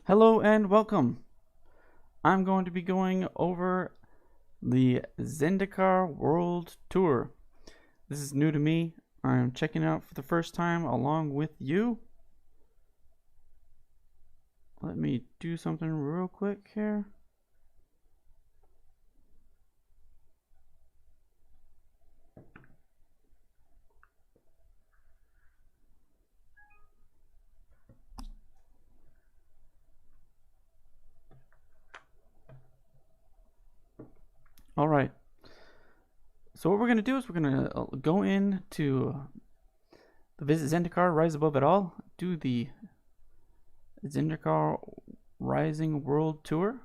Hello and welcome. I'm going to be going over the Zendikar World Tour. This is new to me. I'm checking it out for the first time along with you. Let me do something real quick here. Alright. So what we're going to do is we're going to go into the Visit Zendikar, Rise Above It All, do the Zendikar Rising World Tour.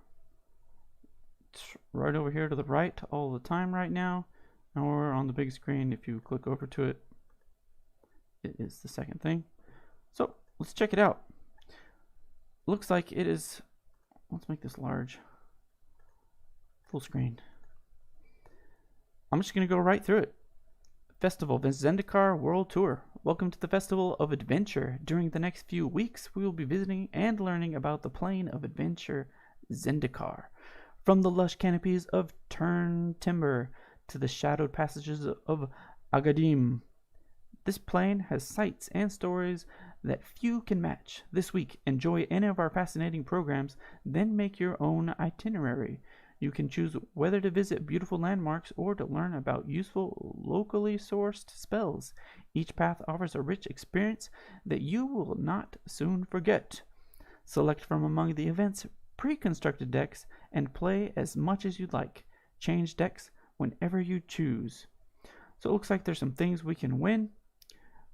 It's right over here to the right all the time right now. And we're on the big screen. If you click over to it, it is the second thing. So let's check it out. Looks like it is. Let's make this large. Full screen. I'm just going to go right through it. Festival, the Zendikar World Tour. Welcome to the Festival of Adventure. During the next few weeks, we will be visiting and learning about the plane of adventure, Zendikar. From the lush canopies of turned timber to the shadowed passages of Agadim. This plane has sights and stories that few can match. This week, enjoy any of our fascinating programs, then make your own itinerary. You can choose whether to visit beautiful landmarks or to learn about useful, locally sourced spells. Each path offers a rich experience that you will not soon forget. Select from among the event's pre-constructed decks and play as much as you'd like. Change decks whenever you choose. So it looks like there's some things we can win.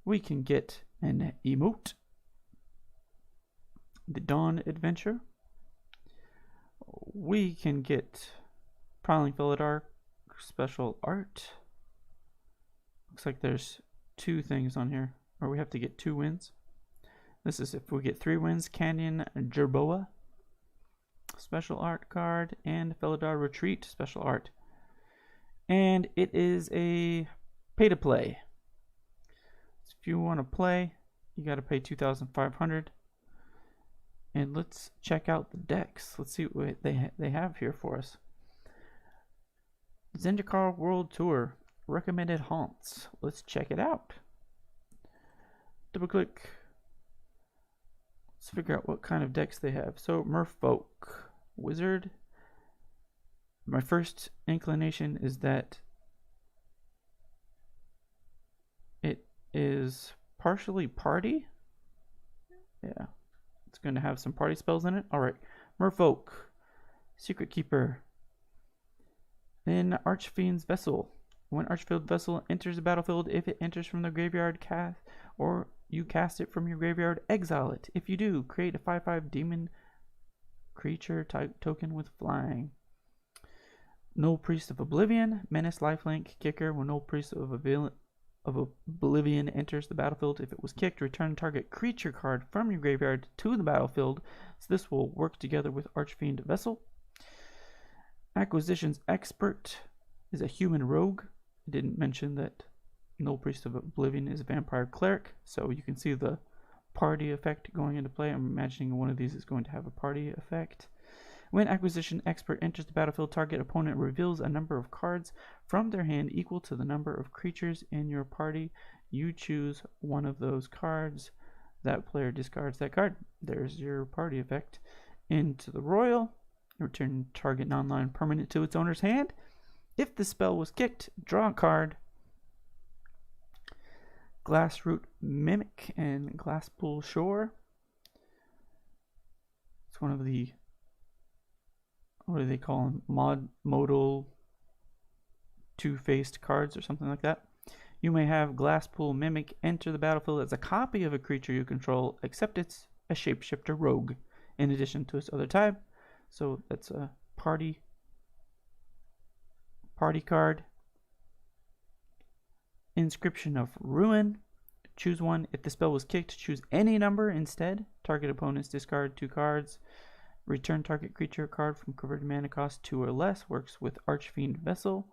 We can get an emote, the Dawn Adventure. We can get Prowling Philidar special art. Looks like there's two things on here, or we have to get 2 wins. This is if we get 3 wins. Canyon Jerboa special art card and Philidar Retreat special art. And it is a pay to play. So if you want to play, you got to pay 2,500. And let's check out the decks. Let's see what they have here for us. Zendikar World Tour. Recommended haunts. Let's check it out. Double click. Let's figure out what kind of decks they have. So Merfolk. Wizard. My first inclination is that it is partially party. Yeah. It's going to have some party spells in it. Alright. Merfolk. Secret Keeper. Then Archfiend's Vessel. When Archfiend Vessel enters the battlefield, if it enters from the graveyard, cast or you cast it from your graveyard, exile it. If you do, create a 5/5 demon creature type token with flying. Null Priest of Oblivion. Menace Lifelink Kicker. When Null Priest of Oblivion enters the battlefield, if it was kicked, return target creature card from your graveyard to the battlefield. So this will work together with Archfiend Vessel. Acquisitions Expert is a human rogue. I didn't mention that Null Priest of Oblivion is a vampire cleric, so you can see the party effect going into play. I'm imagining one of these is going to have a party effect. When Acquisition Expert enters the battlefield, target opponent reveals a number of cards from their hand equal to the number of creatures in your party. You choose one of those cards. That player discards that card. There's your party effect. Into the Royal. Return target non-land permanent to its owner's hand. If the spell was kicked, draw a card. Glassroot Mimic and Glasspool Shore. It's one of the, what do they call them? Modal two-faced cards or something like that. You may have Glasspool Mimic enter the battlefield as a copy of a creature you control, except it's a shapeshifter rogue, in addition to its other type. So that's a party card. Inscription of Ruin. Choose one. If the spell was kicked, choose any number instead. Target opponents discard 2 cards. Return target creature card from converted mana cost 2 or less. Works with Archfiend Vessel.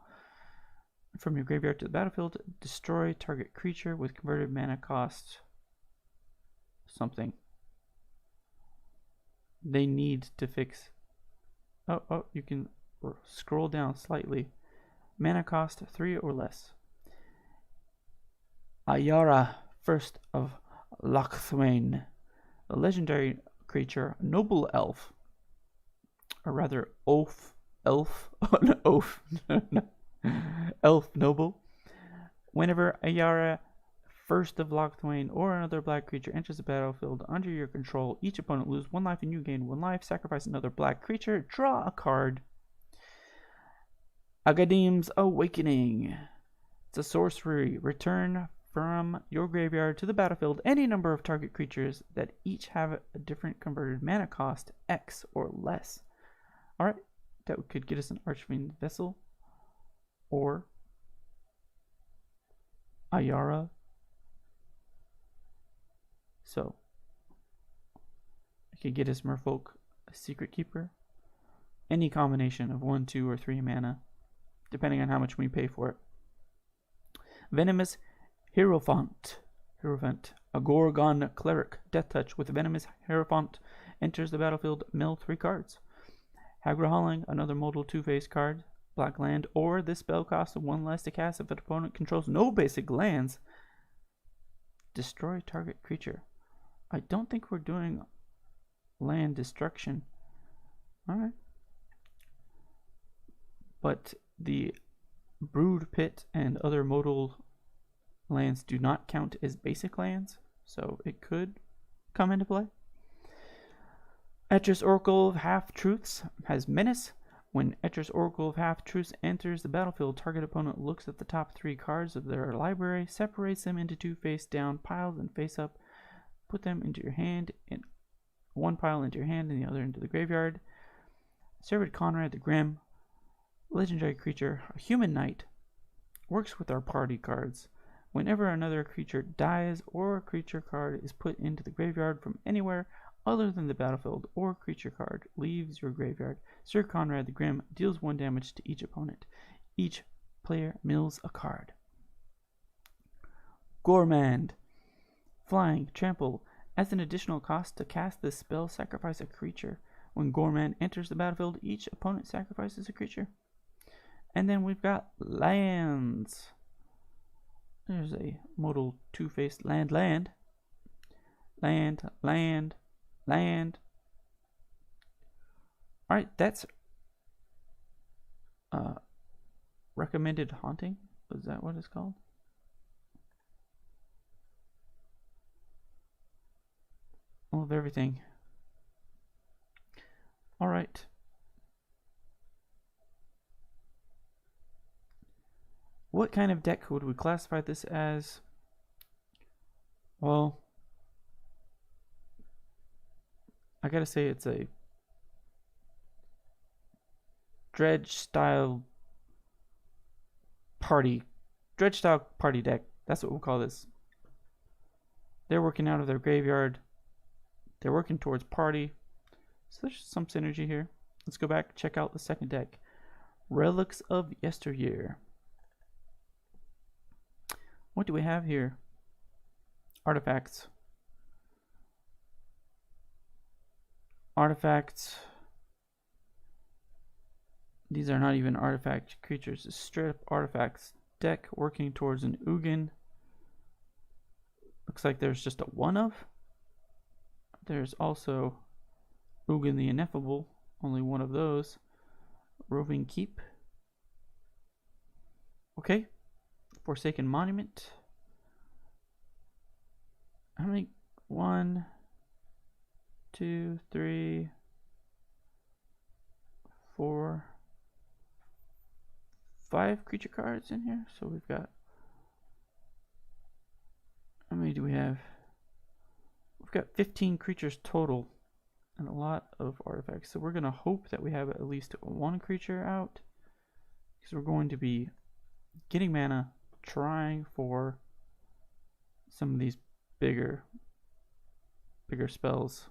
From your graveyard to the battlefield, destroy target creature with converted mana cost something. they need to fix. Oh, you can scroll down slightly. Mana cost 3 or less. Ayara, first of Lochthwain, a legendary creature, noble elf, or rather elf, elf noble. Whenever Ayara, first of Lochthwain, or another black creature enters the battlefield under your control, each opponent loses 1 life and you gain 1 life. Sacrifice another black creature. Draw a card. Agadim's Awakening. It's a sorcery. Return from your graveyard to the battlefield any number of target creatures that each have a different converted mana cost, X or less. Alright, that could get us an Archfiend Vessel or Ayara. So, I could get us Merfolk, a Secret Keeper. Any combination of 1, 2, or 3 mana, depending on how much we pay for it. Venomous Hierophant, a Gorgon Cleric, Death Touch with Venomous Hierophant, enters the battlefield, mill 3 cards. Hagra-Hauling, another modal 2-face card, black land, or this spell costs 1 less to cast if an opponent controls no basic lands. Destroy target creature. I don't think we're doing land destruction. Alright. But the Brood Pit and other modal lands do not count as basic lands, so it could come into play. Etrus Oracle of Half-Truths has Menace. When Etrus Oracle of Half-Truths enters the battlefield, target opponent looks at the top 3 cards of their library, separates them into 2 face-down piles and face-up, put them into your hand, and 1 pile into your hand and the other into the graveyard. Servant Conrad the Grim, legendary creature, a human knight, works with our party cards. Whenever another creature dies or a creature card is put into the graveyard from anywhere other than the battlefield or creature card leaves your graveyard, Sir Conrad the Grim deals 1 damage to each opponent. Each player mills a card. Gourmand. Flying, trample. As an additional cost to cast this spell, sacrifice a creature. When Gourmand enters the battlefield, each opponent sacrifices a creature. And then we've got lands. There's a modal 2-faced land. Alright, that's recommended haunting. Is that what it's called? All of everything. Alright. What kind of deck would we classify this as? Well, I gotta say it's a dredge style party deck. That's what we'll call this. They're working out of their graveyard. They're working towards party. So there's some synergy here. Let's go back and check out the second deck. Relics of Yesteryear. What do we have here? Artifacts. These are not even artifact creatures. It's straight up artifacts. Deck working towards an Ugin. Looks like there's just a 1 of. There's also Ugin the Ineffable. Only 1 of those. Roving Keep. Okay. Forsaken Monument. How many? 1, 2, 3, 4, 5 creature cards in here. So we've got, how many do we have? We've got 15 creatures total and a lot of artifacts. So we're going to hope that we have at least 1 creature out, because we're going to be getting mana, trying for some of these bigger spells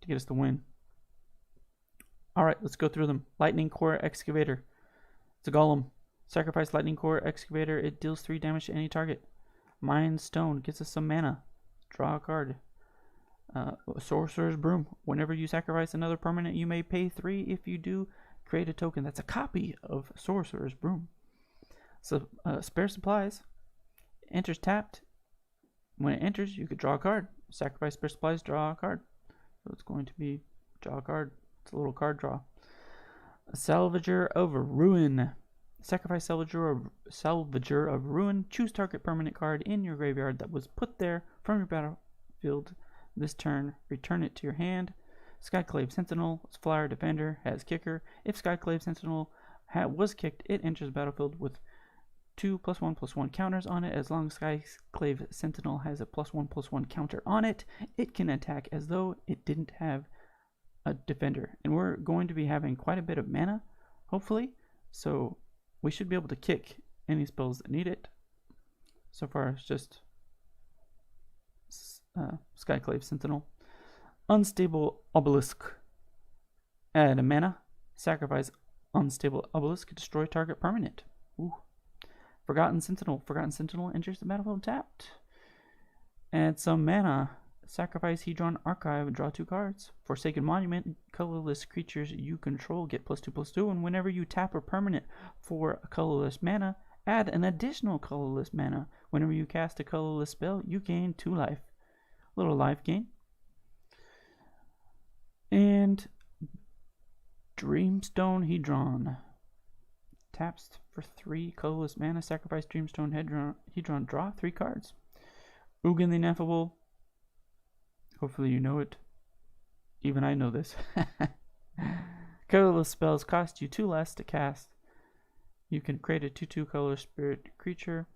to get us the win. Alright, let's go through them. Lightning Core Excavator. It's a golem. Sacrifice Lightning Core Excavator. It deals 3 damage to any target. Mind Stone gets us some mana. Draw a card. Sorcerer's Broom. Whenever you sacrifice another permanent, you may pay 3. If you do, create a token that's a copy of Sorcerer's Broom. So, Spare Supplies enters tapped. When it enters, you could draw a card. Sacrifice Spare Supplies, draw a card. So it's going to be draw a card. It's a little card draw. A Salvager of Ruin. Sacrifice Salvager of Ruin. Choose target permanent card in your graveyard that was put there from your battlefield this turn. Return it to your hand. Skyclave Sentinel, Flyer Defender, has kicker. If Skyclave Sentinel was kicked, it enters the battlefield with 2+1/+1 counters on it. As long as Skyclave Sentinel has a +1/+1 counter on it, it can attack as though it didn't have a defender. And we're going to be having quite a bit of mana, hopefully. So we should be able to kick any spells that need it. So far, it's just Skyclave Sentinel. Unstable Obelisk. Add a mana. Sacrifice Unstable Obelisk. Destroy target permanent. Ooh. Forgotten Sentinel. Forgotten Sentinel enters the battlefield tapped. Add some mana. Sacrifice Hedron Archive and draw 2 cards. Forsaken Monument. Colorless creatures you control get +2/+2. And whenever you tap a permanent for a colorless mana, add an additional colorless mana. Whenever you cast a colorless spell, you gain 2 life. Little life gain. And Dreamstone Hedron. Taps for 3 colorless mana. Sacrifice Dreamstone Hedron. Draw 3 cards. Ugin the Ineffable. Hopefully you know it. Even I know this. Colorless spells cost you 2 less to cast. You can create a 2/2 color spirit creature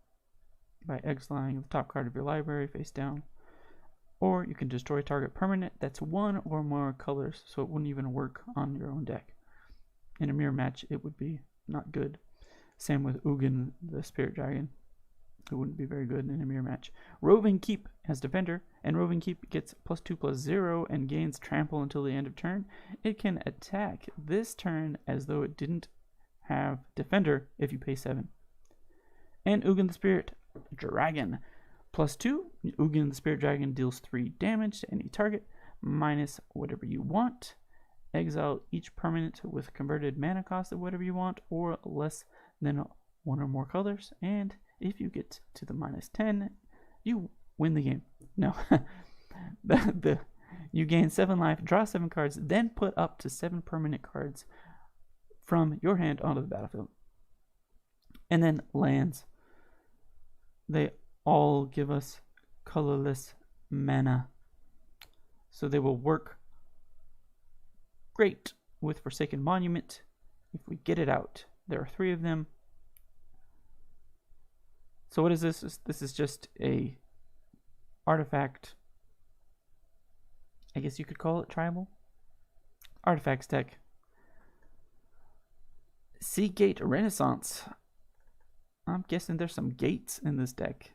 by exiling the top card of your library face down. Or you can destroy target permanent that's 1 or more colors, so it wouldn't even work on your own deck. In a mirror match, it would be not good. Same with Ugin the Spirit Dragon. It wouldn't be very good in a mirror match. Roving Keep has Defender, and Roving Keep gets +2/+0 and gains Trample until the end of turn. It can attack this turn as though it didn't have Defender if you pay 7. And Ugin the Spirit Dragon. +2, Ugin the Spirit Dragon deals 3 damage to any target, minus whatever you want. Exile each permanent with converted mana cost of whatever you want, or less than 1 or more colors. And if you get to the -10, you win the game. No. You gain 7 life, draw 7 cards, then put up to 7 permanent cards from your hand onto the battlefield. And then lands. They all give us colorless mana. So they will work great with Forsaken Monument if we get it out. There are 3 of them. So what is this? This is just a artifact. I guess you could call it tribal. Artifacts deck. Seagate Renaissance. I'm guessing there's some gates in this deck.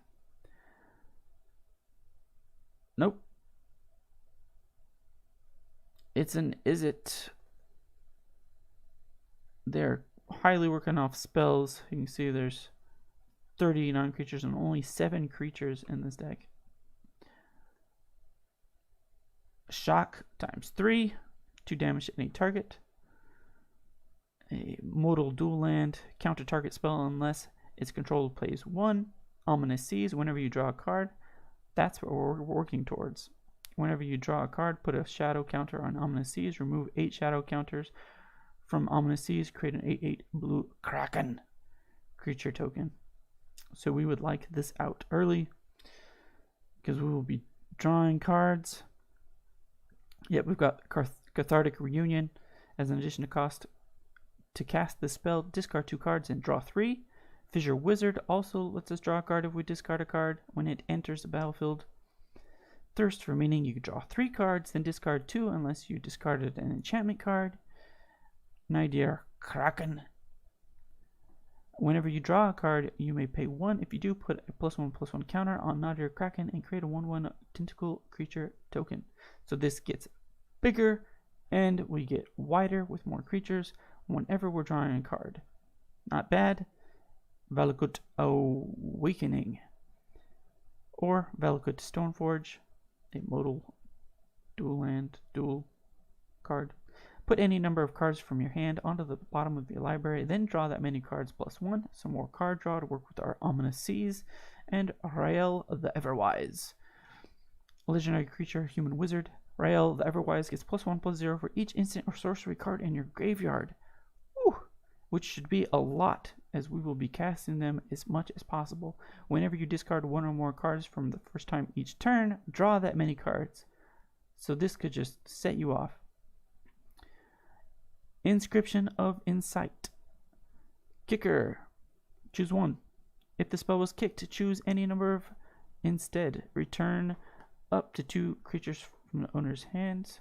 Nope. It's an Izzet. They're highly working off spells. You can see there's 39 creatures and only 7 creatures in this deck. Shock ×3, 2 damage to any target. A modal dual land, counter target spell unless its controller plays 1. Ominous Seas, whenever you draw a card, that's what we're working towards. Whenever you draw a card, put a shadow counter on Ominous Seas, remove 8 shadow counters from Ominous Seas, create an 8/8 blue Kraken creature token. So we would like this out early because we will be drawing cards. Yep, we've got Cathartic Reunion as an addition to cost. To cast this spell, discard 2 cards and draw 3. Fissure Wizard also lets us draw a card if we discard a card when it enters the battlefield. Thirst for Meaning, you can draw 3 cards, then discard 2 unless you discarded an enchantment card. Nidir Kraken. Whenever you draw a card, you may pay 1. If you do, put a +1/+1 counter on Nadir Kraken and create a 1/1 tentacle creature token. So this gets bigger and we get wider with more creatures whenever we're drawing a card. Not bad. Valakut Awakening. Or Valakut Stoneforge, a modal dual land, dual card. Put any number of cards from your hand onto the bottom of your library, then draw that many cards +1. Some more card draw to work with our Ominous Seas, and Rael the Everwise. A legendary creature, human wizard. Rael the Everwise gets +1/+0 for each instant or sorcery card in your graveyard. Whew, which should be a lot, as we will be casting them as much as possible. Whenever you discard one or more cards from the first time each turn, draw that many cards. So this could just set you off. Inscription of Insight. Kicker. Choose one. If the spell was kicked, choose any number of instead. Return up to 2 creatures from the owner's hands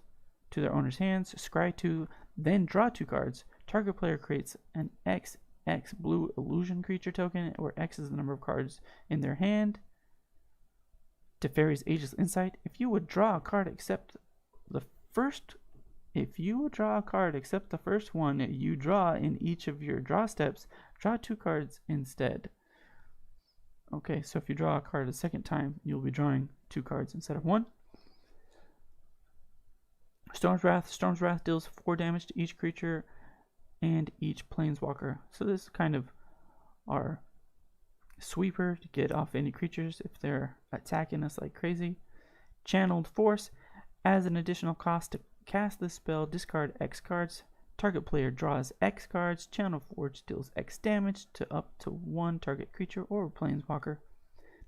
to their owner's hands. Scry 2, then draw 2 cards. Target player creates an XX blue illusion creature token, where X is the number of cards in their hand. Teferi's Ageless Insight. If you would draw a card except the first one you draw in each of your draw steps, draw 2 cards instead. Okay, so if you draw a card a second time, you'll be drawing 2 cards instead of 1. Storm's Wrath. Storm's Wrath deals 4 damage to each creature and each planeswalker. So this is kind of our sweeper to get off any creatures if they're attacking us like crazy. Channeled Force. As an additional cost to cast this spell, discard X cards. Target player draws X cards. Channel Forge deals X damage to up to 1 target creature or planeswalker.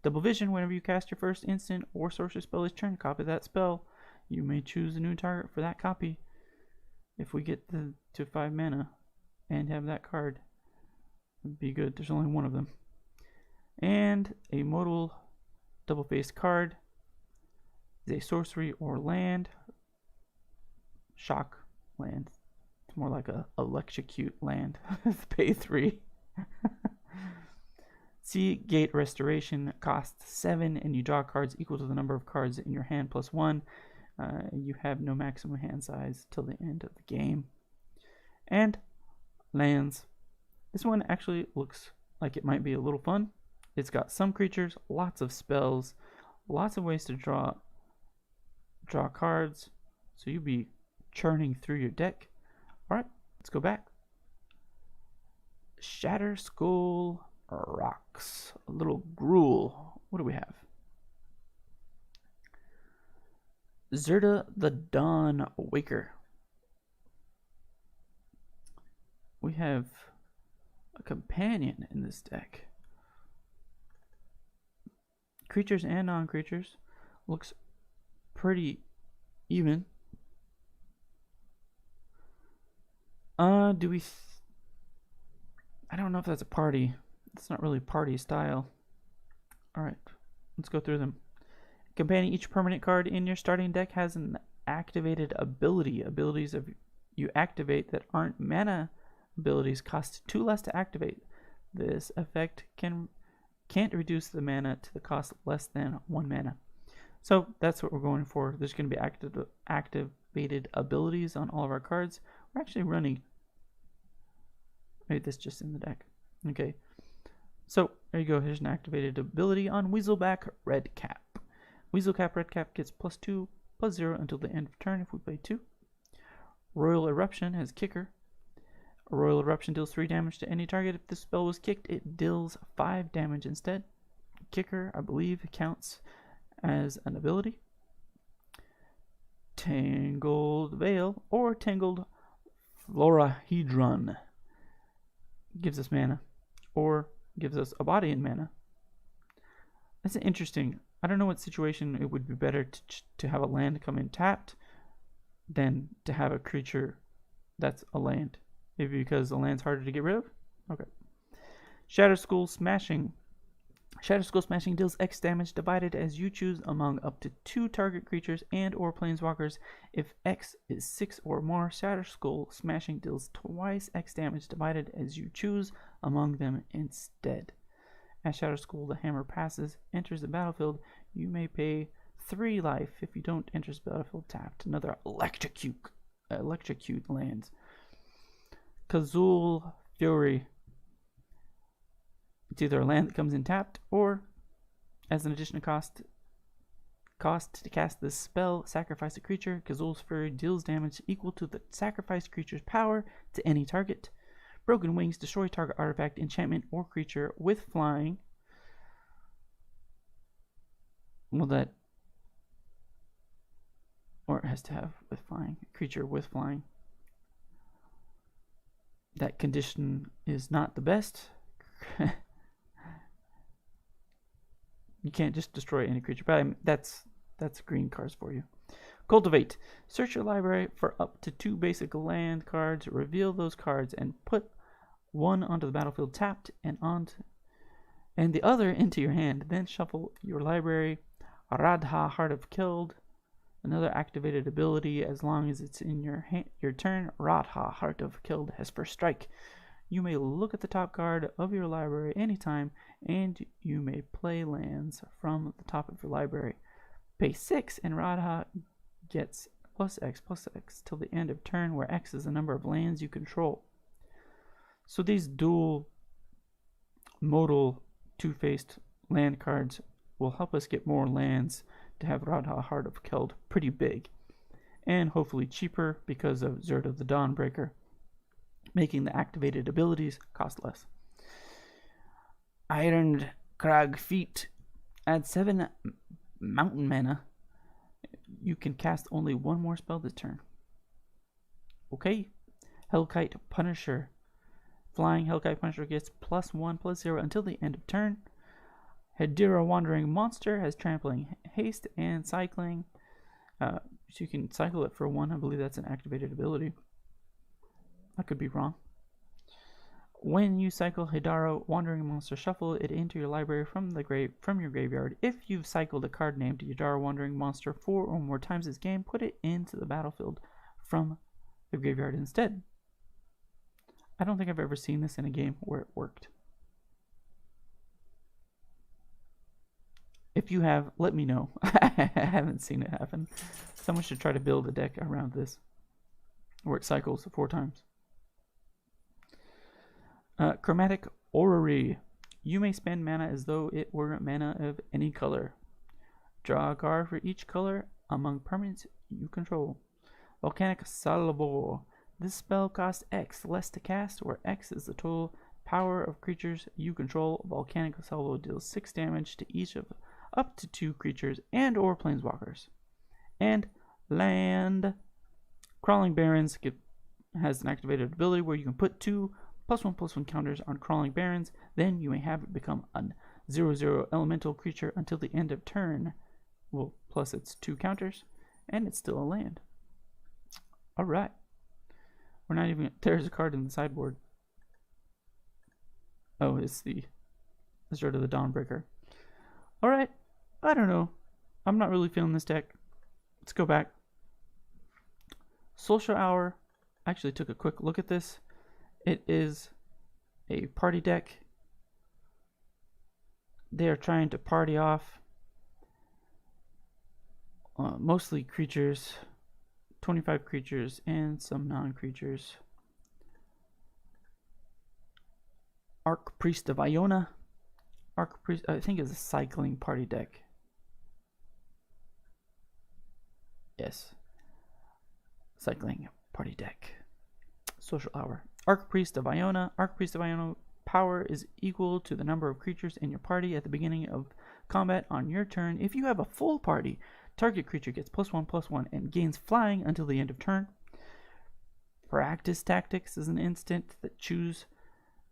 Double Vision. Whenever you cast your first instant or sorcery spell each turn, copy that spell. You may choose a new target for that copy. If we get to 5 mana and have that card, it'd be good. There's only one of them. And a modal double-faced card is a sorcery or land. Shock land. It's more like a electrocute land. Pay 3. Sea Gate Restoration costs 7, and you draw cards equal to the number of cards in your hand +1. You have no maximum hand size till the end of the game. And lands. This one actually looks like it might be a little fun. It's got some creatures, lots of spells, lots of ways to draw cards. So you'll be churning through your deck. Alright, let's go back. Shatter Skull Rocks. A little gruel. What do we have? Zerda the Dawn Waker. We have a companion in this deck. Creatures and non-creatures. Looks pretty even. I don't know if that's a party. It's not really party style. Alright, let's go through them. Companion, each permanent card in your starting deck has an activated ability. Abilities you activate that aren't mana abilities cost 2 less to activate. This effect can't reduce the mana to the cost less than 1 mana. So that's what we're going for. There's going to be activated abilities on all of our cards. We're actually running. Maybe that's just in the deck. Okay. So there you go. Here's an activated ability on Weaselback Redcap. Weaselcap Redcap gets +2/+0 until the end of turn if we play 2. Royal Eruption has Kicker. A Royal Eruption deals 3 damage to any target. If the spell was kicked, it deals 5 damage instead. Kicker, I believe, counts as an ability. Tangled Veil or Tangled Florahedron gives us mana, or gives us a body in mana. That's interesting. I don't know what situation it would be better to have a land come in tapped than to have a creature that's a land. Maybe because the land's harder to get rid of? Okay. Shatter Skull Smashing. Shatter Skull Smashing deals X damage divided as you choose among up to 2 target creatures and or planeswalkers. If X is 6 or more, Shatter Skull Smashing deals twice X damage divided as you choose among them instead. As Shatter Skull the Hammer passes, enters the battlefield, you may pay 3 life if you don't enter the battlefield tapped. Another electrocute lands. Kazul Fury. It's either a land that comes in tapped, or as an additional cost cost to cast this spell, sacrifice a creature. Gazul's Fury deals damage equal to the sacrificed creature's power to any target. Broken Wings, destroy target artifact, enchantment, or creature with flying. Well, that... Or it has to have with flying. Creature with flying. That condition is not the best. You can't just destroy any creature. But I mean, that's green cards for you. Cultivate. Search your library for up to 2 basic land cards. Reveal those cards and put one onto the battlefield tapped and the other into your hand. Then shuffle your library. Radha, Heart of Killed. Another activated ability as long as it's in your turn. Radha, Heart of Killed has first strike. You may look at the top card of your library anytime, and you may play lands from the top of your library. Pay 6, and Radha gets +X till the end of turn, where X is the number of lands you control. So these dual modal two-faced land cards will help us get more lands to have Radha, Heart of Killed pretty big, and hopefully cheaper because of Zerda the Dawnbreaker, making the activated abilities cost less. Iron Crag Feet. Add 7 mountain mana. You can cast only one more spell this turn. Okay. Hellkite Punisher. Flying Hellkite Punisher gets +1/+0 until the end of turn. Hedira Wandering Monster has trampling, haste, and cycling. So you can cycle it for 1. I believe that's an activated ability. I could be wrong. When you cycle Hedira Wandering Monster, shuffle it into your library from your graveyard. If you've cycled a card named Hedira Wandering Monster 4 or more times this game, put it into the battlefield from the graveyard instead. I don't think I've ever seen this in a game where it worked. If you have, let me know. I haven't seen it happen. Someone should try to build a deck around this where it cycles 4 times. Chromatic Orrery. You may spend mana as though it were mana of any color. Draw a card for each color among permanents you control. Volcanic Salvo. This spell costs X less to cast, where X is the total power of creatures you control. Volcanic Salvo deals 6 damage to each of up to 2 creatures and or planeswalkers. And land. Crawling Barrens has an activated ability where you can put 2 +1/+1 counters on Crawling Barrens. Then you may have it become a 0/0 elemental creature until the end of turn. Well, plus its 2 counters, and it's still a land. Alright. We're not even... There's a card in the sideboard. Oh, it's the Zerda the Dawnbreaker. Alright. I don't know. I'm not really feeling this deck. Let's go back. Social Hour. I actually took a quick look at this. It is a party deck. They are trying to party off mostly creatures, 25 creatures, and some non-creatures. Archpriest of Iona. Archpriest, I think, is a cycling party deck. Yes. Cycling party deck. Social Hour. Archpriest of Iona. Archpriest of Iona power is equal to the number of creatures in your party at the beginning of combat on your turn. If you have a full party, target creature gets +1/+1 and gains flying until the end of turn. Practice Tactics is an instant that choose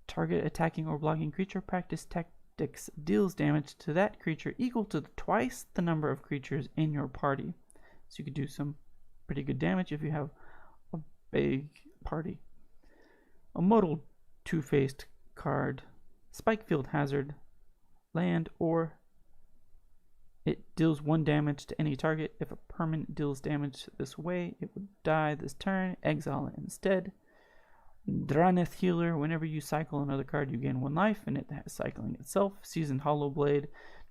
target attacking or blocking creature. Practice Tactics deals damage to that creature equal to twice the number of creatures in your party. So you could do some pretty good damage if you have a big party. A modal two-faced card. Spikefield Hazard. Land, or it deals 1 damage to any target. If a permanent deals damage this way, it would die this turn. Exile it instead. Draneth Healer. Whenever you cycle another card, you gain 1 life, and it has cycling itself. Seasoned Hollowblade.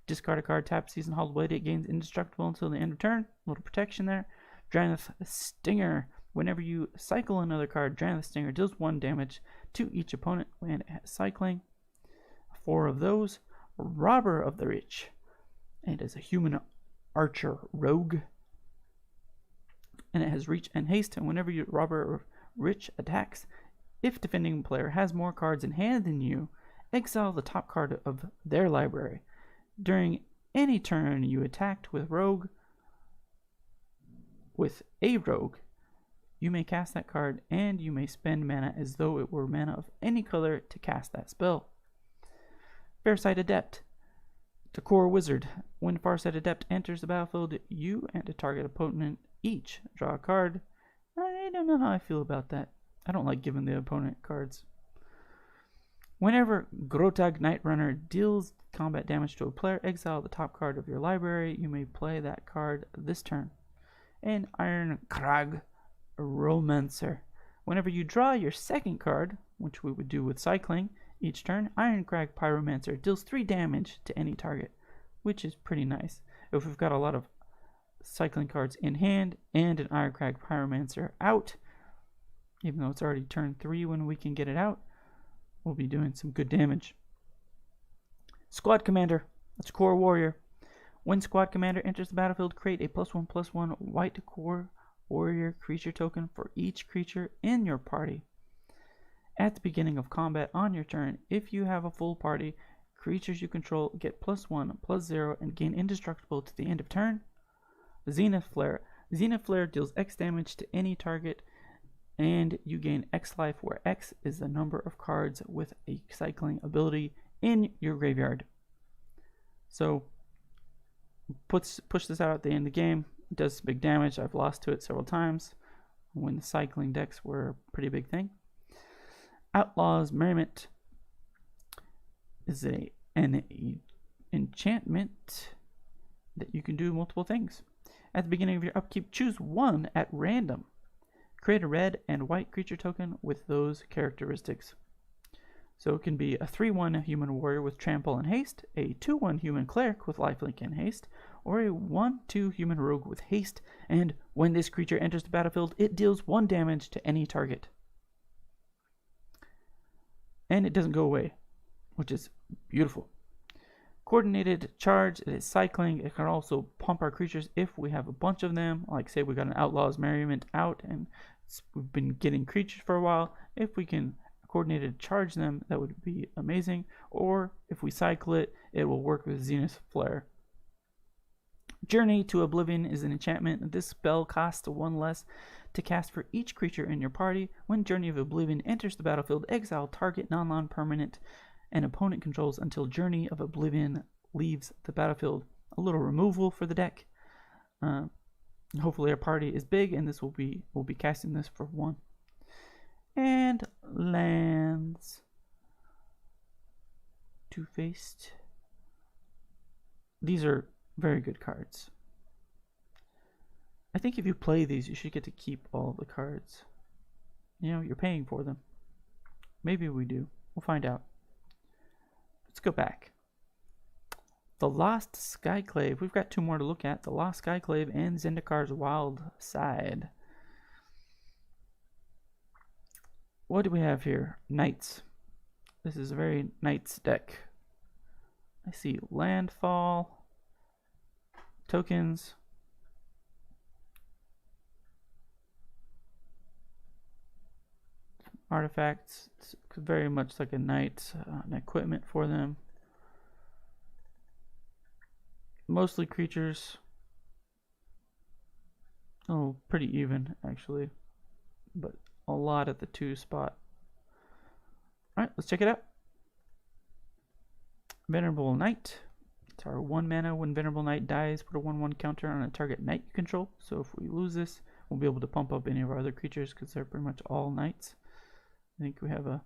Discard a card, tap Seasoned Hollowblade. It gains indestructible until the end of turn. A little protection there. Draneth Stinger. Whenever you cycle another card, Draneth Stinger deals 1 damage to each opponent when it has cycling. 4 of those. Robber of the Rich. It is a human Archer Rogue. And it has reach and haste, and whenever your robber or rich attacks, if defending player has more cards in hand than you, exile the top card of their library. During any turn you attacked with a rogue, you may cast that card, and you may spend mana as though it were mana of any color to cast that spell. Farsight Adept. Core Wizard. When Farsight Adept enters the battlefield, you and a target opponent each draw a card. I don't know how I feel about that. I don't like giving the opponent cards. Whenever Grotag Night Runner deals combat damage to a player, exile the top card of your library. You may play that card this turn. And Iron Crag Romancer. Whenever you draw your second card, which we would do with cycling, each turn, Iron Crag Pyromancer deals 3 damage to any target, which is pretty nice. If we've got a lot of cycling cards in hand and an Iron Crag Pyromancer out, even though it's already turn 3 when we can get it out, we'll be doing some good damage. Squad Commander. That's Core Warrior. When Squad Commander enters the battlefield, create a +1/+1 white Core Warrior creature token for each creature in your party. At the beginning of combat on your turn, if you have a full party, creatures you control get +1/+0 and gain indestructible to the end of turn. Zenith Flare. Zenith Flare deals X damage to any target, and you gain X life, where X is the number of cards with a cycling ability in your graveyard. So push this out at the end of the game. It does big damage. I've lost to it several times when the cycling decks were a pretty big thing. Outlaws Mermaid is an enchantment that you can do multiple things. At the beginning of your upkeep, choose one at random. Create a red and white creature token with those characteristics. So it can be a 3/1 human warrior with trample and haste, a 2/1 human cleric with lifelink and haste, or a 1/2 human rogue with haste, and when this creature enters the battlefield, it deals 1 damage to any target. And it doesn't go away, which is beautiful. Coordinated Charge. It is cycling. It can also pump our creatures if we have a bunch of them. Like, say we got an Outlaws Merriment out and we've been getting creatures for a while. If we can coordinated charge them, that would be amazing. Or if we cycle it, it will work with Zenith Flare. Journey to Oblivion is an enchantment. This spell costs 1 less to cast for each creature in your party. When Journey of Oblivion enters the battlefield, exile target non-land permanent an opponent controls until Journey of Oblivion leaves the battlefield. A little removal for the deck. Hopefully our party is big, and this we'll be casting this for 1. And lands. Two-Faced. These are very good cards. I think if you play these, you should get to keep all the cards. You know, you're paying for them. Maybe we do. We'll find out. Let's go back. The Lost Skyclave. We've got 2 more to look at. The Lost Skyclave and Zendikar's Wild Side. What do we have here? Knights. This is a very Knights deck. I see landfall, tokens, artifacts. It's very much like a knight, an equipment for them. Mostly creatures. Oh, pretty even actually, but a lot at the 2 spot. Alright, let's check it out. Venerable Knight. It's our 1 mana. When Venerable Knight dies, put a 1/1 counter on a target knight you control. So if we lose this, we'll be able to pump up any of our other creatures because they're pretty much all knights. I think we have a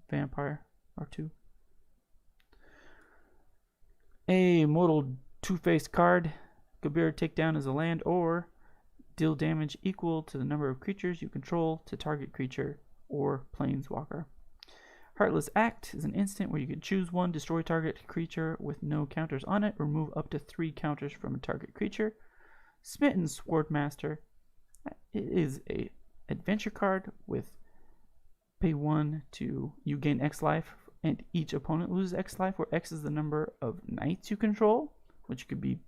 vampire or 2. A modal 2-faced card. Kabir Takedown is a land, or deal damage equal to the number of creatures you control to target creature or planeswalker. Heartless Act is an instant where you can choose 1, destroy target creature with no counters on it, remove up to 3 counters from a target creature. Smitten Swordmaster. It is a adventure card with pay 1 to you gain X life, and each opponent loses X life, where X is the number of knights you control, which could be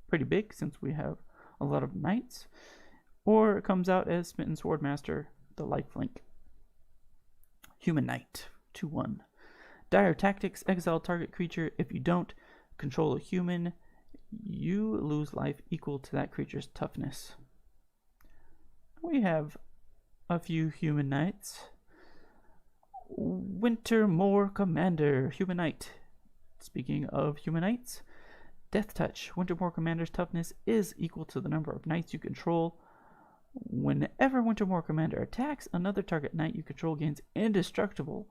pretty big since we have a lot of knights. Or it comes out as Smitten Swordmaster, the lifelink. Human Knight, 2/1. Dire Tactics, exile target creature. If you don't control a human, you lose life equal to that creature's toughness. We have a few Human Knights. Wintermoor Commander, Human Knight. Speaking of Human Knights, Death Touch. Wintermoor Commander's toughness is equal to the number of knights you control. Whenever Wintermoor Commander attacks, another target knight you control gains indestructible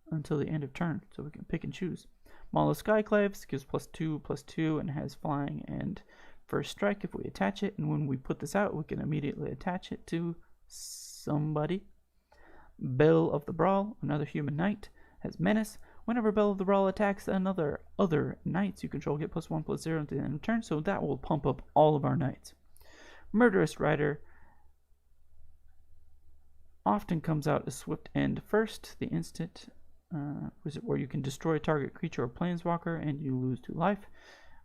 until the end of turn, so we can pick and choose. Maula Skyclaves gives +2/+2 and has flying and first strike if we attach it, and when we put this out, we can immediately attach it to somebody. Bell of the Brawl, another Human Knight, has Menace. Whenever Bell of the Brawl attacks other knights you control, get +1/+0 until the end of turn, so that will pump up all of our knights. Murderous Rider often comes out as Swift End first. The instant where you can destroy a target creature or planeswalker and you lose 2 life.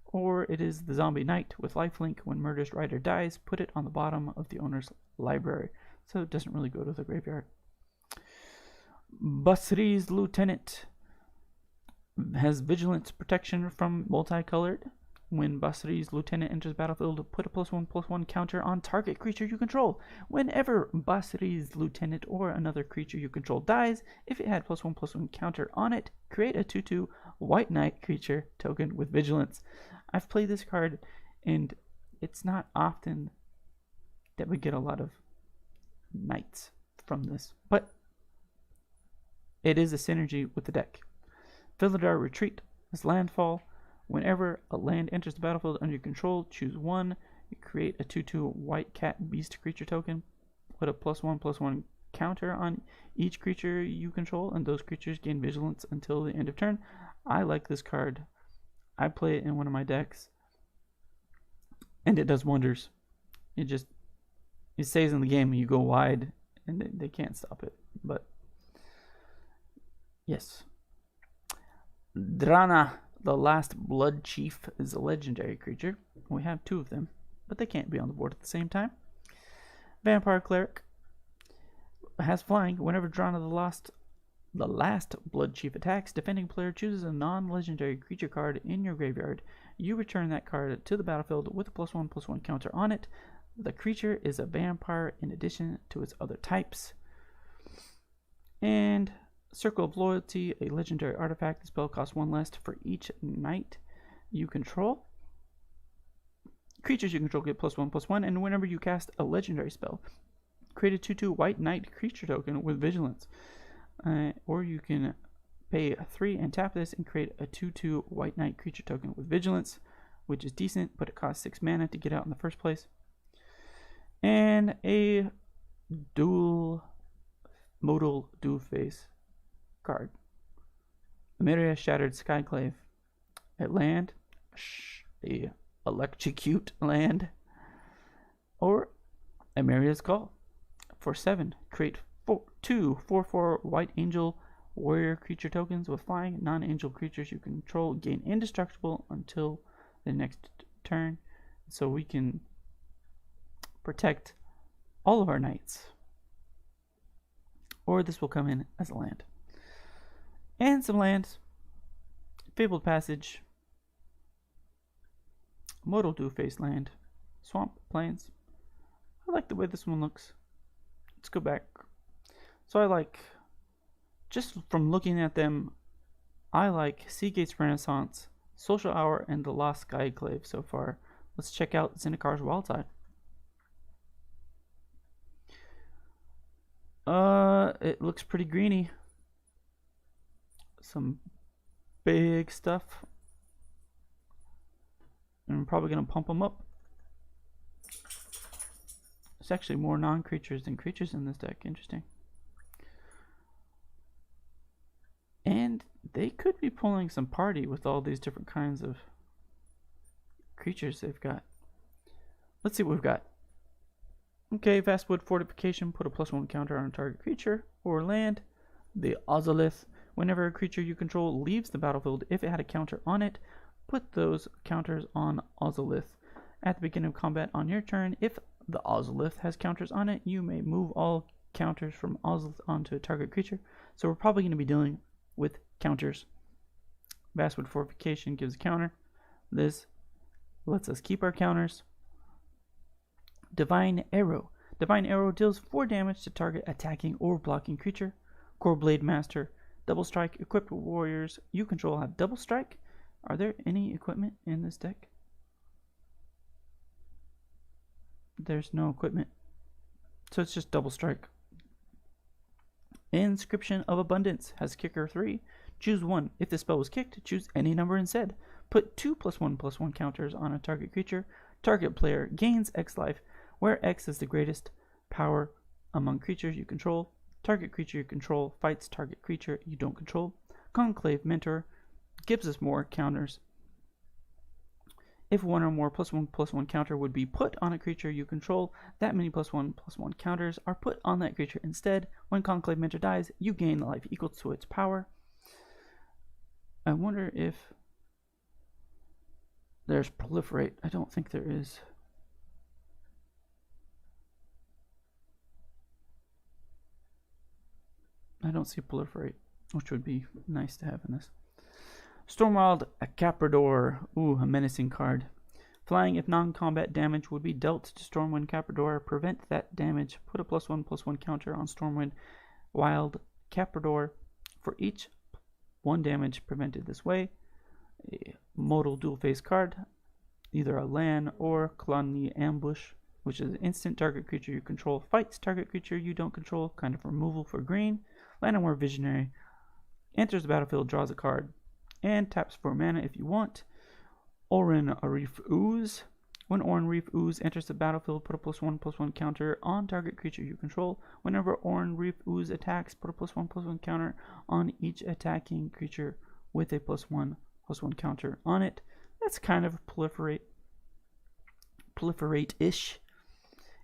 Or it is the Zombie Knight with lifelink. When Murderous Rider dies, put it on the bottom of the owner's library, so it doesn't really go to the graveyard. Basri's Lieutenant has Vigilance Protection from Multicolored. When Basri's Lieutenant enters battlefield, put a +1/+1 counter on target creature you control. Whenever Basri's Lieutenant or another creature you control dies, if it had +1/+1 counter on it, create a 2/2 White Knight creature token with Vigilance. I've played this card, and it's not often that we get a lot of knights from this, but it is a synergy with the deck. Villadar Retreat is landfall. Whenever a land enters the battlefield under your control, choose 1. You create a 2/2 White Cat Beast creature token. Put a +1/+1 counter on each creature you control, and those creatures gain Vigilance until the end of turn. I like this card. I play it in one of my decks, and it does wonders. It stays in the game, and you go wide, and they can't stop it. But yes, Drana, the Last Blood Chief, is a legendary creature. We have 2 of them, but they can't be on the board at the same time. Vampire Cleric has flying. Whenever Drana the Last Blood Chief attacks, defending player chooses a non-legendary creature card in your graveyard. You return that card to the battlefield with a +1/+1 counter on it. The creature is a vampire in addition to its other types. And Circle of Loyalty, a legendary artifact. The spell costs 1 less for each knight you control. Creatures you control get +1/+1, and whenever you cast a legendary spell, create a 2/2 White Knight creature token with Vigilance. Or you can pay 3 and tap this and create a 2/2 White Knight creature token with Vigilance, which is decent, but it costs 6 mana to get out in the first place. And a modal dual face card. Emeria Shattered Skyclave. At land, a electrocute land. Or Emeria's Call. For 7, create 2 4/4 White Angel Warrior creature tokens with flying. Non-angel creatures you control gain indestructible until the next turn, so we can protect all of our knights. Or this will come in as a land. And some lands. Fabled Passage, Modal Dual-Face Land, Swamp Plains. I like the way this one looks. Let's go back. So I like, just from looking at them, I like Seagate's Renaissance, Social Hour, and the Lost Skyclave so far. Let's check out Zendikar's Wildside. It looks pretty greeny. Some big stuff. And I'm probably going to pump them up. There's actually more non-creatures than creatures in this deck. Interesting. And they could be pulling some party with all these different kinds of creatures they've got. Let's see what we've got. Okay, Vastwood Fortification, put a +1 counter on a target creature or land. The Ozolith, whenever a creature you control leaves the battlefield, if it had a counter on it, put those counters on Ozolith. At the beginning of combat on your turn, if the Ozolith has counters on it, you may move all counters from Ozolith onto a target creature. So we're probably going to be dealing with counters. Basswood Fortification gives a counter. This lets us keep our counters. Divine Arrow. Divine Arrow deals 4 damage to target attacking or blocking creature. Core Blade Master. Double Strike. Equipped warriors you control have Double Strike. Are there any equipment in this deck? There's no equipment. So it's just Double Strike. Inscription of Abundance has kicker 3. Choose 1. If the spell was kicked, choose any number instead. Put 2 +1/+1 counters on a target creature. Target player gains X life, where X is the greatest power among creatures you control. Target creature you control fights target creature you don't control. Conclave Mentor gives us more counters. If one or more +1/+1 counter would be put on a creature you control, that many +1/+1 counters are put on that creature instead. When Conclave Mentor dies, you gain life equal to its power. I wonder if there's Proliferate. I don't think there is. I don't see Proliferate, which would be nice to have in this. Stormwild Caprador. Ooh, a menacing card. Flying if non-combat damage would be dealt to Stormwind Caprador. Prevent that damage. Put a +1/+1 counter on Stormwind Wild Caprador for each 1 damage prevented this way. A modal dual-face card. Either a land or Colony Ambush, which is an instant. Target creature you control fights target creature you don't control. Kind of removal for green. Llanowar Visionary. Enters the battlefield, draws a card, and taps for mana if you want. Oran Reef Ooze. When Oran Reef Ooze enters the battlefield, put a +1/+1 counter on target creature you control. Whenever Oran Reef Ooze attacks, put a +1/+1 counter on each attacking creature with a +1/+1 counter on it. That's kind of proliferate-ish.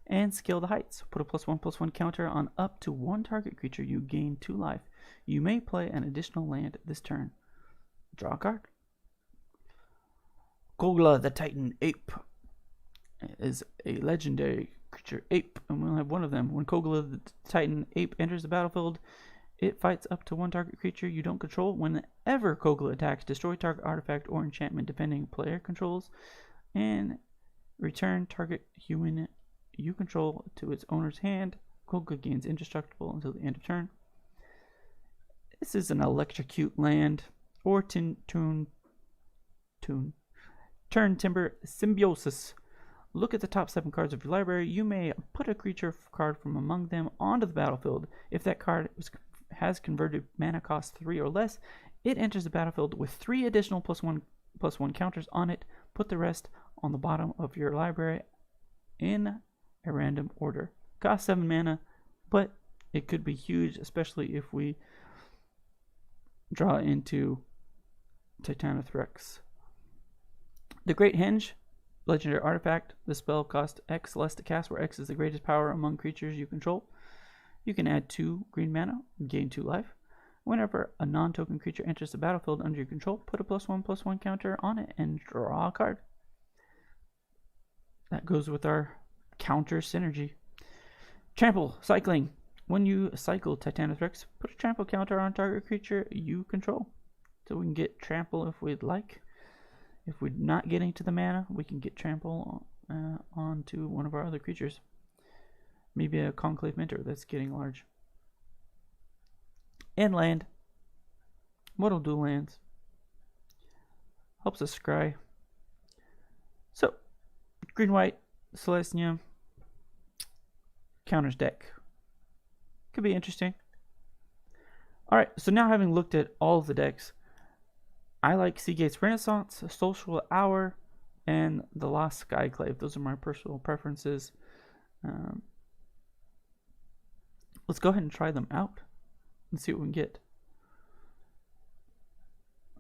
And Scale the Heights. Put a +1/+1 counter on up to 1 target creature. You gain 2 life. You may play an additional land this turn. Draw a card. Kogla the Titan Ape is a legendary creature ape, and we'll have one of them. When Kogla the Titan Ape enters the battlefield, it fights up to 1 target creature you don't control. Whenever Kogla attacks, destroy target artifact or enchantment depending player controls, and return target human you control to its owner's hand. Kogla gains indestructible until the end of turn. This is an electrocute land or Turn Timber Symbiosis. Look at the top 7 cards of your library. You may put a creature card from among them onto the battlefield. If that card has converted mana cost 3 or less, it enters the battlefield with 3 additional +1/+1 counters on it. Put the rest on the bottom of your library in a random order. Cost 7 mana, but it could be huge, especially if we draw into Titanothrax. The Great Henge, legendary artifact. The spell costs X less to cast, where X is the greatest power among creatures you control. You can add 2 green mana and gain 2 life. Whenever a non-token creature enters the battlefield under your control, put a +1/+1 counter on it and draw a card. That goes with our counter synergy. Trample, cycling. When you cycle Titanothrax, put a trample counter on target creature you control. So we can get trample if we'd like. If we're not getting to the mana, we can get trample onto one of our other creatures. Maybe a Conclave Mentor that's getting large. And land. Modal dual lands. Helps us scry. So, green-white, Celestia, counters deck. Could be interesting. Alright, so now having looked at all of the decks, I like Seagate's Renaissance, Social Hour, and the Lost Skyclave. Those are my personal preferences. Let's go ahead and try them out and see what we can get.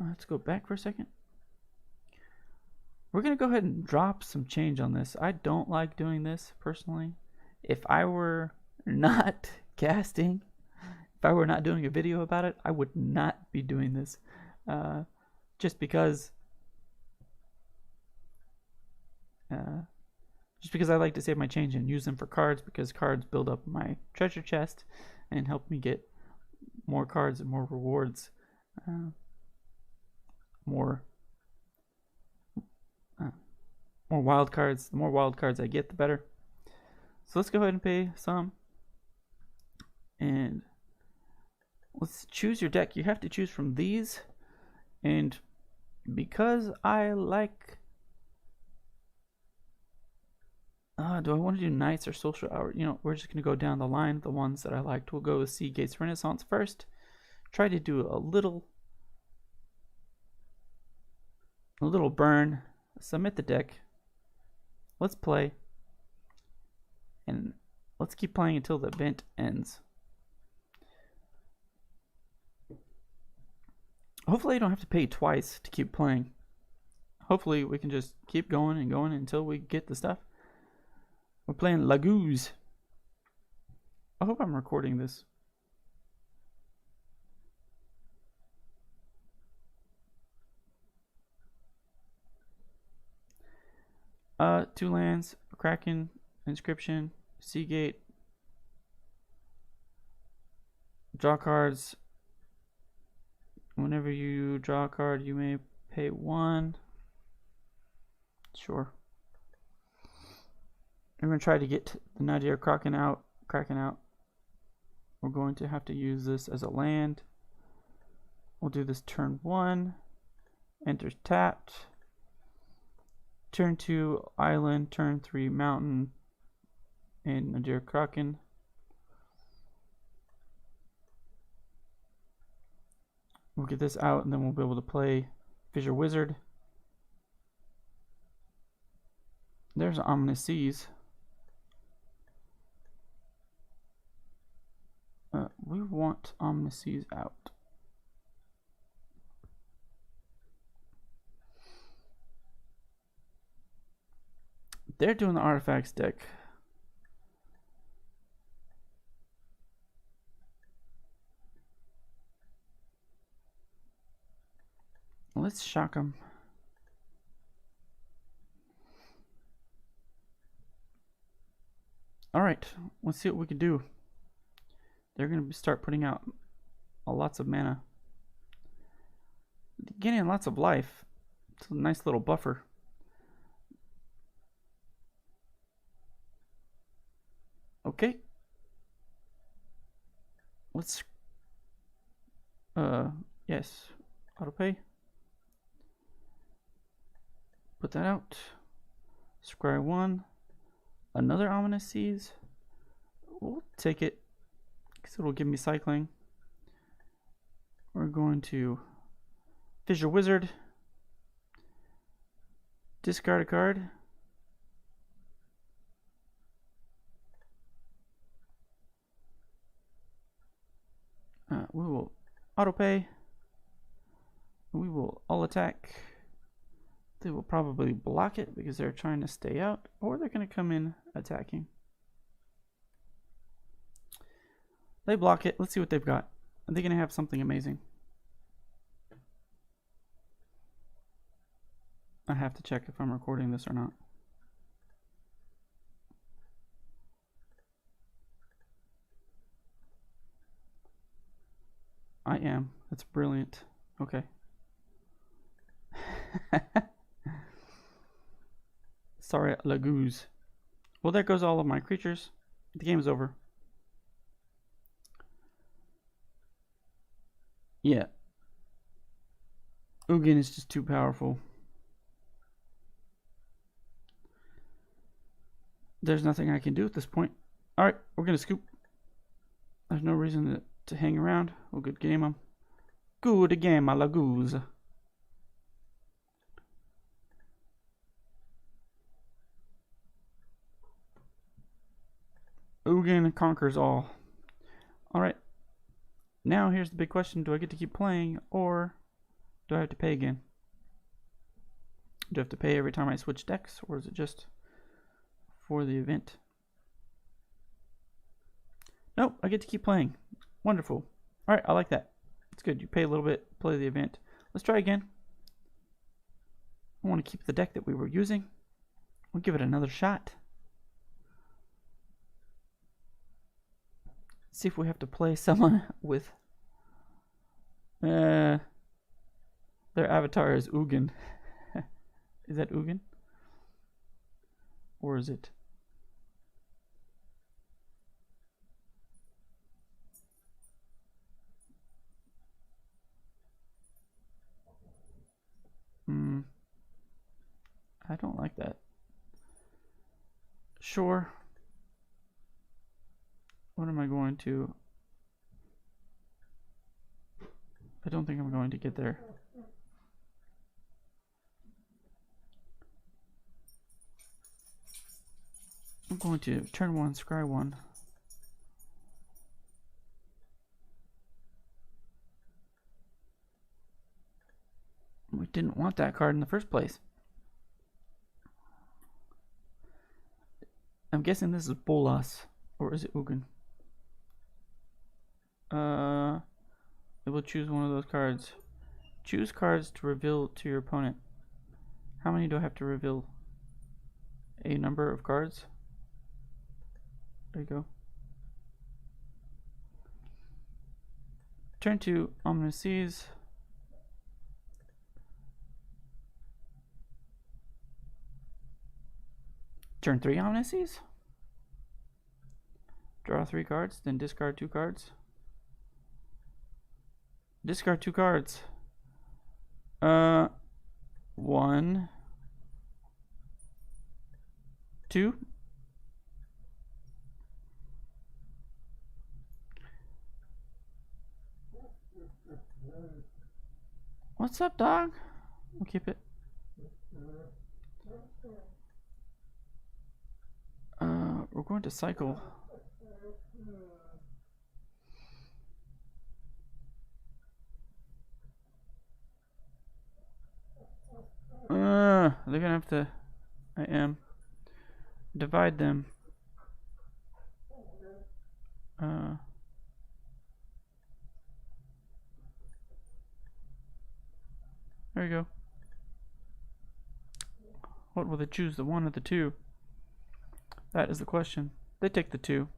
Let's go back for a second. We're going to go ahead and drop some change on this. I don't like doing this personally. If I were not casting, if I were not doing a video about it, I would not be doing this. Just because just because I like to save my change and use them for cards, because cards build up my treasure chest and help me get more cards and more rewards. More wild cards. The more wild cards I get, the better. So let's go ahead and pay some. And let's choose your deck. You have to choose from these. And because I like... do I want to do Knights or Social Hour? You know, we're just going to go down the line. The ones that I liked. We'll go with Sea Gates Renaissance first. Try to do a little burn. Submit the deck. Let's play. And let's keep playing until the event ends. Hopefully I don't have to pay twice to keep playing. Hopefully we can just keep going and going until we get the stuff. We're playing Laguz. I hope I'm recording this. Two lands, Kraken, Inscription, Seagate. Draw cards. Whenever you draw a card, you may pay 1. Sure. We're going to try to get the Nadir Kraken out. We're going to have to use this as a land. We'll do this turn 1. Enters tapped. Turn 2 island, turn 3 mountain, and Nadir Kraken. We'll get this out and then we'll be able to play Fissure Wizard. There's Ominous Seas. We want Ominous Seas out. They're doing the artifacts deck. Let's shock them. Alright, let's see what we can do. They're going to start putting out lots of mana. Getting lots of life. It's a nice little buffer. Okay. Let's yes, auto pay. Put that out. Scry 1. Another Ominous Seas. We'll take it because it'll give me cycling. We're going to Fissure Wizard. Discard a card. We will auto pay. We will all attack. They will probably block it because they're trying to stay out, or they're going to come in attacking. They block it. Let's see what they've got. Are they going to have something amazing? I have to check if I'm recording this or not. I am. That's brilliant. Okay. Sorry, Laguz. Well, there goes all of my creatures. The game's over. Yeah. Ugin is just too powerful. There's nothing I can do at this point. Alright, we're going to scoop. There's no reason to hang around. Oh, good game. Good game, Laguz. Ugin conquers all. Alright. Now here's the big question. Do I get to keep playing, or do I have to pay again? Do I have to pay every time I switch decks, or is it just for the event? Nope, I get to keep playing. Wonderful. Alright, I like that. It's good. You pay a little bit, play the event. Let's try again. I want to keep the deck that we were using. We'll give it another shot. See if we have to play someone with their avatar is Ugin. Is that Ugin? Or is it? I don't like that. Sure. What am I going to? I don't think I'm going to get there. I'm going to turn 1, scry 1. We didn't want that card in the first place. I'm guessing this is Bolas, or is it Ugin? It will choose one of those cards. Choose cards to reveal to your opponent. How many do I have to reveal? A number of cards. There you go. Turn 2, Ominous Seas. Turn 3, Ominous Seas. Draw 3 cards, then discard 2 cards. Discard 2 cards. 1, 2. What's up, dog? We'll keep it. We're going to cycle. They're gonna have to. I am. Divide them. There you go. What will they choose? The 1 or the 2? That is the question. They take the 2.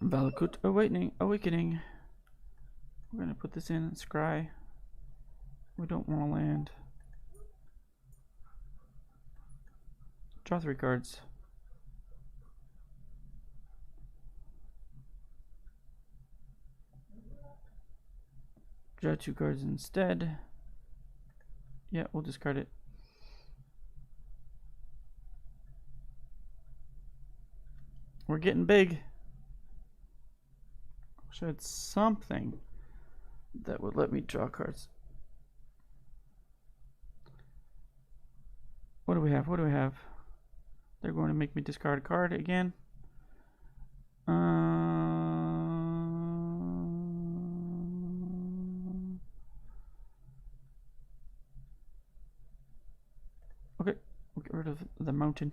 Valakut Awakening. We're gonna put this in and scry. We don't want to land. Draw 3 cards. Draw 2 cards instead. Yeah, we'll discard it. We're getting big. Wish I had something that would let me draw cards. What do we have? What do we have? They're going to make me discard a card again. Okay, we'll get rid of the mountain.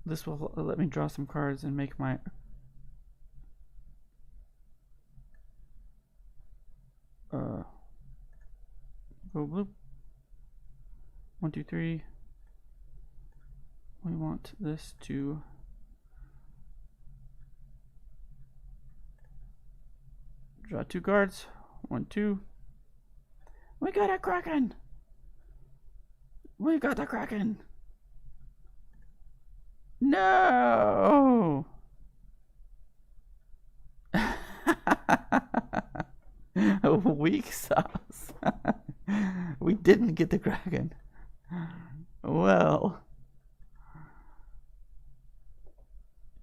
This will let me draw some cards and make my go blue. 1, 2, 3. We want this to draw 2 cards. 1, 2. We got a Kraken! We got the Kraken! No! Weak sauce. We didn't get the Kraken. Well.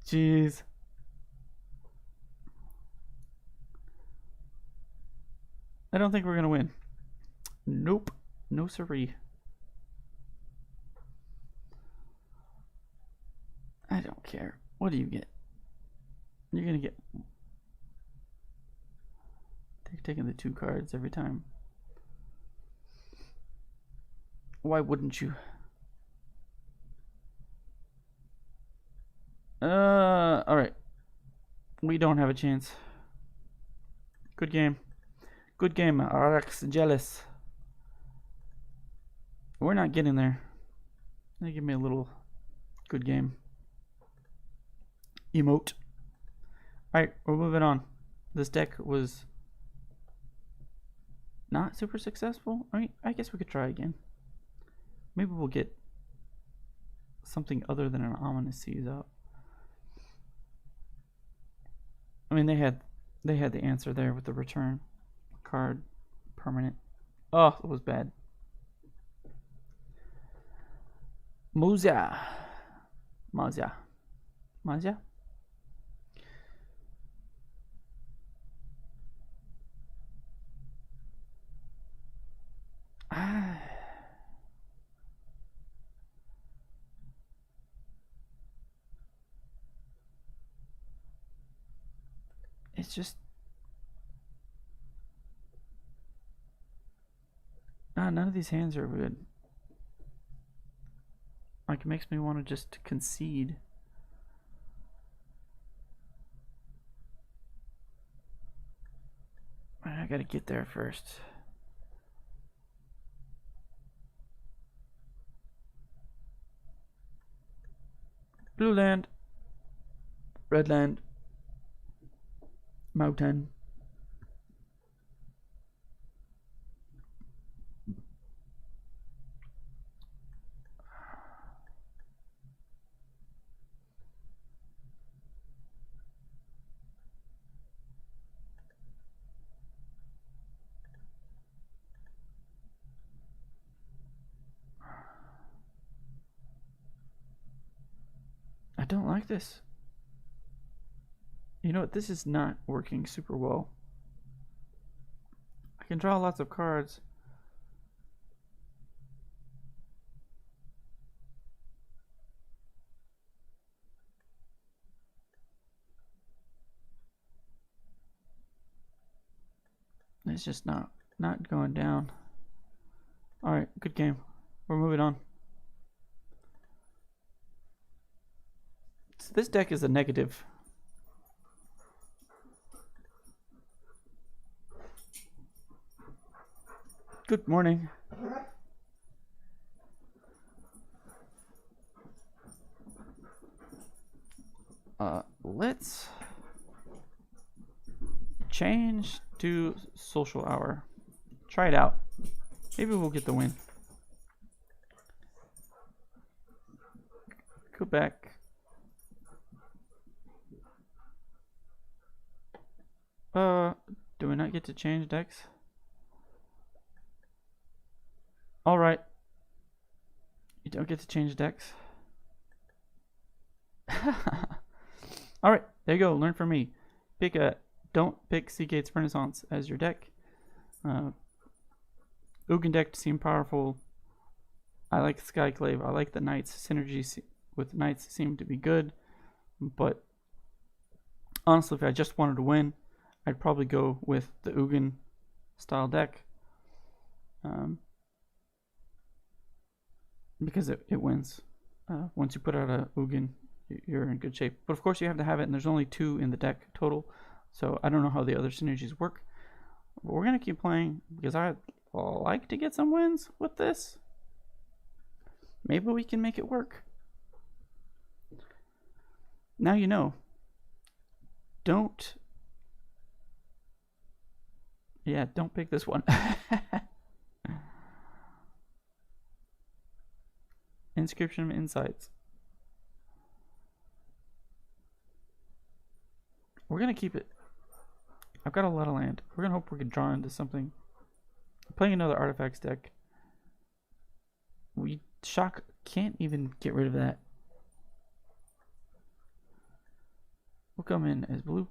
Jeez. I don't think we're gonna win. Nope. No siree. I don't care. What do you get? You're gonna get... They're taking the 2 cards every time. Why wouldn't you? Alright. We don't have a chance. Good game. Good game, Alex Jealous. We're not getting there. They give me a little good game. Emote. Alright, we're moving on. This deck was not super successful. I mean, I guess we could try again. Maybe we'll get something other than an Ominous Seas out. I mean, they had the answer there with the return card, permanent. Oh, it was bad. Mazia. It's just none of these hands are good. Like, it makes me want to just concede. I gotta get there first. Blue land, red land, mountain. I don't like this. You know what? This is not working super well. I can draw lots of cards. It's just not going down. Alright, good game. We're moving on. So this deck is a negative. Good morning. Let's change to social hour. Try it out. Maybe we'll get the win. Go back. Do we not get to change decks? Alright. You don't get to change decks. Alright, there you go. Learn from me. Don't pick Seagate's Renaissance as your deck. Ugin deck seem powerful. I like Skyclave. I like the Knights. Synergy with Knights seem to be good. But honestly, if I just wanted to win, I'd probably go with the Ugin style deck. Because it wins. Once you put out a Ugin, you're in good shape. But of course you have to have it, and there's only 2 in the deck total. So I don't know how the other synergies work. But we're going to keep playing because I like to get some wins with this. Maybe we can make it work. Now you know. Don't pick this one. Inscription of Insights. We're going to keep it. I've got a lot of land. We're going to hope we can draw into something. I'm playing another artifacts deck. Shock can't even get rid of that. We'll come in as blue.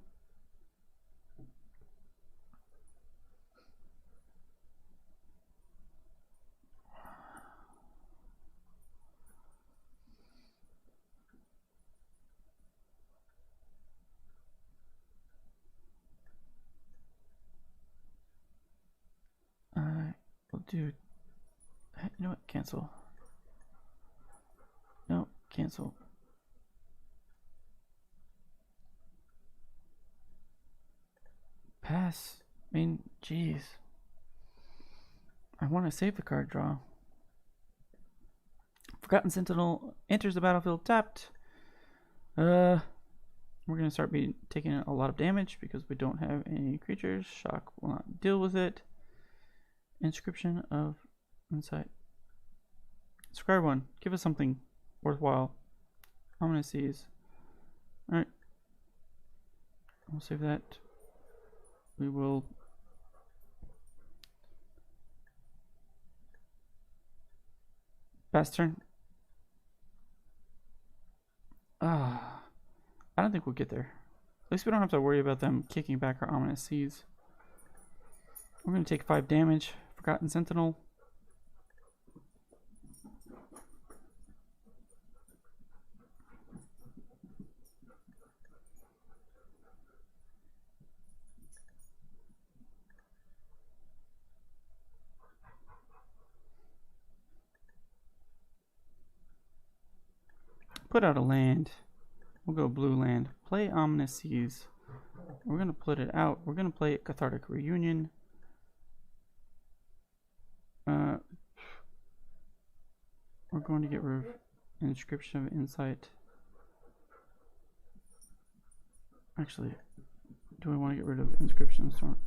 We'll do. You know what? Cancel. No, cancel. Pass. I mean, jeez. I want to save the card draw. Forgotten Sentinel enters the battlefield tapped. We're gonna start taking a lot of damage because we don't have any creatures. Shock will not deal with it. Inscription of Insight. Scribe 1. Give us something worthwhile. Ominous Seas. Alright. We'll save that. We will pass turn. I don't think we'll get there. At least we don't have to worry about them kicking back our Ominous Seas. We're going to take 5 damage. Forgotten Sentinel. Put out a land. We'll go blue land. Play Ominous Seas. We're going to put it out. We're going to play Cathartic Reunion. We're going to get rid of Inscription of Insight. Actually, do I want to get rid of Inscription of Storm?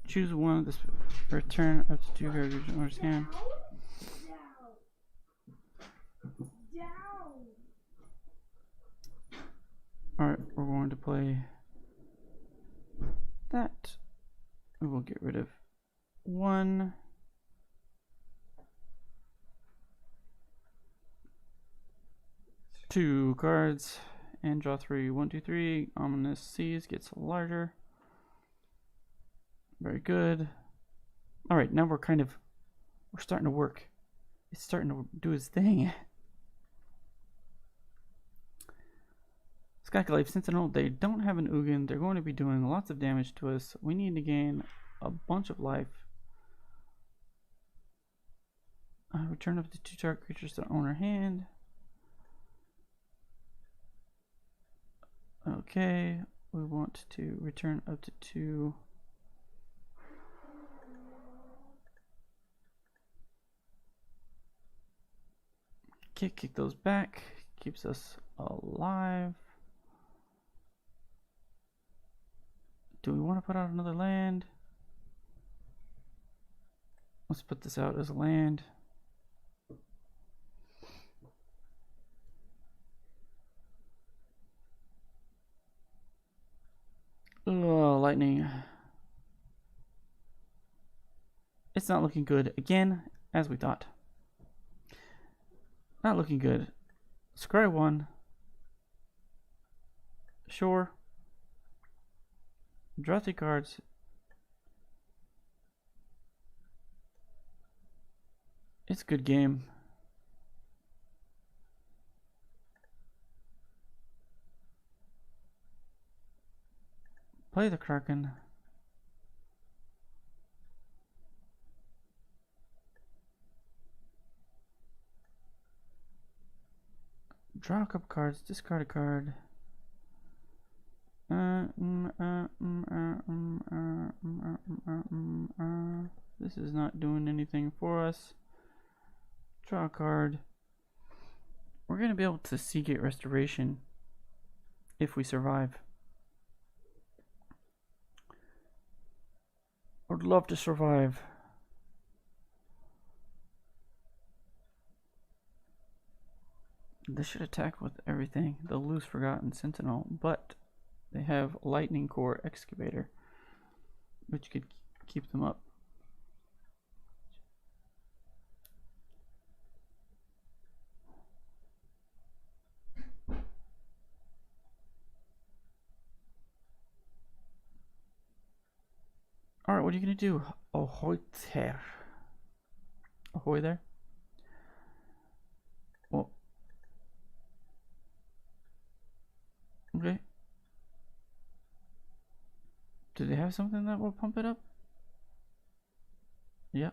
Choose one of this. Return up to 2 cards or scan. Alright, we're going to play that. We will get rid of 1. 2 cards and draw 3. 1, 2, 3. Ominous Seas gets larger. Very good. Alright, now we're starting to work. It's starting to do its thing. Skyclave Sentinel, they don't have an Ugin. They're going to be doing lots of damage to us. We need to gain a bunch of life. Return up to 2 target creatures to owner hand. Okay, we want to return up to 2. Kick those back. Keeps us alive. Do we want to put out another land? Let's put this out as a land. Oh, lightning. It's not looking good again, as we thought. Not looking good. Scry 1. Sure. Draw 3 cards. It's a good game. Play the Kraken. Draw a couple cards, discard a card. This is not doing anything for us. Draw a card. We're going to be able to Seagate Restoration if we survive. I would love to survive. They should attack with everything. They'll lose Forgotten Sentinel, but they have Lightning Core Excavator, which could keep them up. Alright, what are you going to do? Ahoy there. Ahoy there? Well. Okay. Do they have something that will pump it up? Yeah.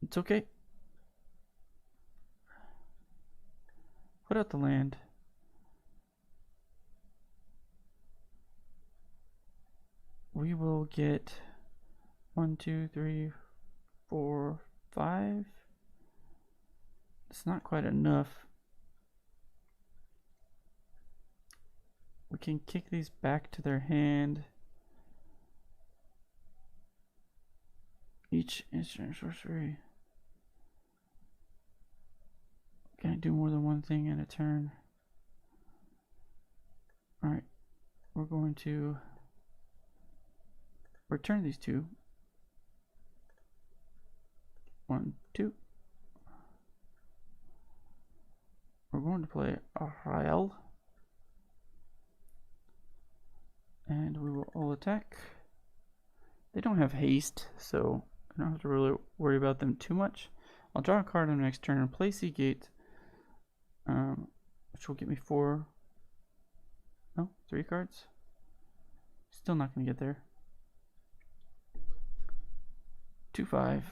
It's okay. Put out the land. we will get 1, 2, 3, 4, 5. It's not quite enough. We can kick these back to their hand. Each instant sorcery. Can I do more than one thing in a turn? Alright. We're going to return these two. 1, 2. We're going to play a Rael. And we will all attack. They don't have haste, so I don't have to really worry about them too much. I'll draw a card on the next turn and play Seagate, which will get me 3 cards. Still not going to get there. 2/5.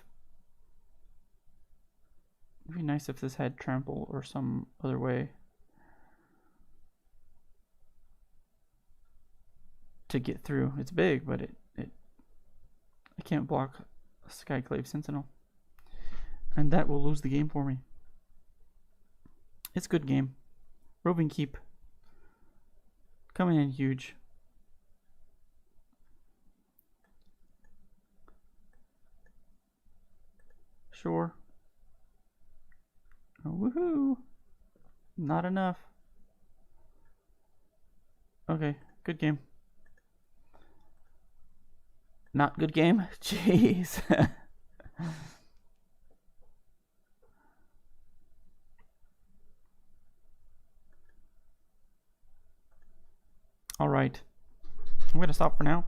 It'd be nice if this had trample or some other way to get through. It's big, but I can't block a Skyclave Sentinel. And that will lose the game for me. It's a good game. Roving Keep. Coming in huge. Sure. Oh, woohoo! Not enough. Okay, good game. Not good game? Jeez. Alright. I'm going to stop for now.